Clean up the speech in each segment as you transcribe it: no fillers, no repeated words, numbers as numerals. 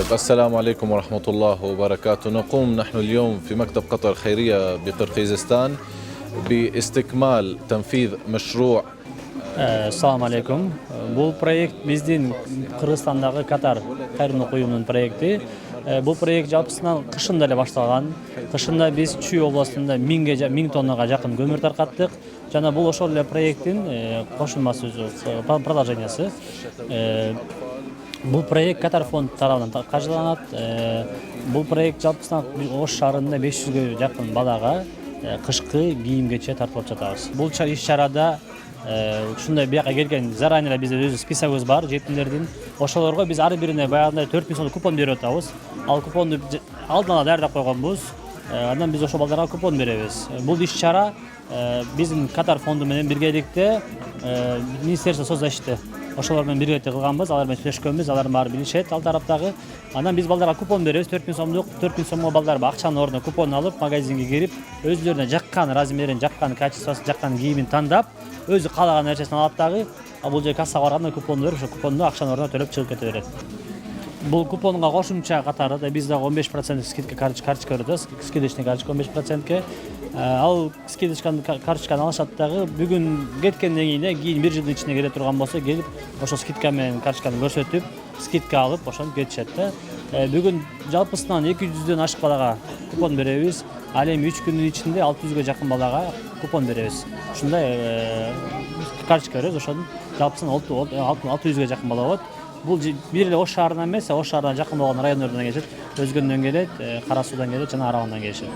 السلام عليكم ورحمة الله وبركاته. نقوم نحن اليوم في مكتب قطر الخيرية بقرقيزستان باستكمال تنفيذ مشروع. Assalamu alaikum. Bu proyekt bizden Kırgızistan'daki Katar Kayrımlık Uyumu'nun projekti. Bu projekt жалпысынан kışında ile başlagan. Kışında biz Чүй областында 1000 tonnaga жақын көмір тарқаттық. Жана бұл ошол эле проекттин кошулмасы продолжениясы. Бұл проект Катар фонд тарабынан каржыланат. Бұл проект жалпысынан Ош шаарында 500-ге жақын балага кышкы кийим-кече тартып жатабыз. Бұл иш-чарада ушундай бияка келген заранее бизде өз списогубуз бар жетимдердин. Ошолорго биз ар бирине баягындай 4000 сомдук купон берип атабыз. Ал купонду алдан ала даярдап койгонбуз. Андан биз ошол балдарга купон беребиз. Бул иш-чара биздин Катар фонду менен биргеликте Министерство соцзащиты ошолор менен биргеликте кылганбыз. Алар менен сүйлөшкөнбүз, алар баары билишет ал тараптагы. Андан биз балдарга купон беребиз, 4000 сомдук. 4000 сомго балдар акчанын ордуна купон алып, магазинге кирип, өздөрүнө жаккан размерин, жаккан качествосын, жаккан кийимин тандап, өзү каалаган нерсесин алат дагы. Бул жерге кассага барганда купон берип, ошо купонду акчанын ордуна төлөп чыгып кете берет. Бул купонга кошумча катары да биз дагы 15% скидка карточка беребиз. Скидочный карточка 15%ке. Ал скидочканы карточканы алышат дагы. Бүгүн кеткенден кийин кийин 1 жылдын ичинде келе турган болсо, келип ошо скидка менен карточканы көрсөтүп, скидка алып, ошону кетишет да. Бүгүн жалпысынан 200дөн ашык балага купон беребиз. Ал эми 3 күндүн ичинде 600ге жакын балага купон беребиз. Ушундай карточка беребиз, ошонун жалпысынан 600ге жакын бала болот. Бул бир эле Ош шаарынан эмес, Ош шаарына жакын болгон райондордон келишет, Өзгөндөн келет, Кара Суудан келет, жана Аралгандан келишет.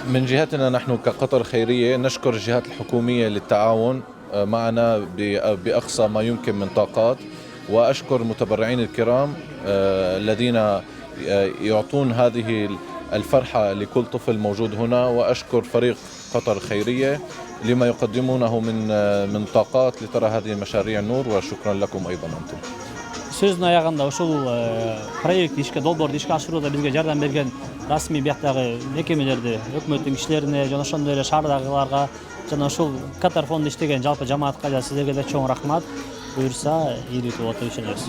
من جهتنا نحن كقطر خيرية نشكر الجهات الحكومية للتعاون معنا بأقصى ما يمكن من طاقات، وأشكر المتبرعين الكرام الذين يعطون هذه الفرحة لكل طفل موجود هنا، وأشكر فريق قطر الخيرية لما يقدمونه من طاقات لترى هذه المشاريع النور، وشكرا لكم أيضا أنتم. Сөзүнүн аягында ошол проектти долбоорду ишке ашырууда бизге жардам берген расмий бияктагы мекемелерди, өкмөттүн кишилерине, жана ошондой эле шаардагыларга, жана ушул Катар фондунда иштеген жалпы жамаатка да силерге да чоң рахмат. Буюрса ийгиликтүү болот деп ишенебиз.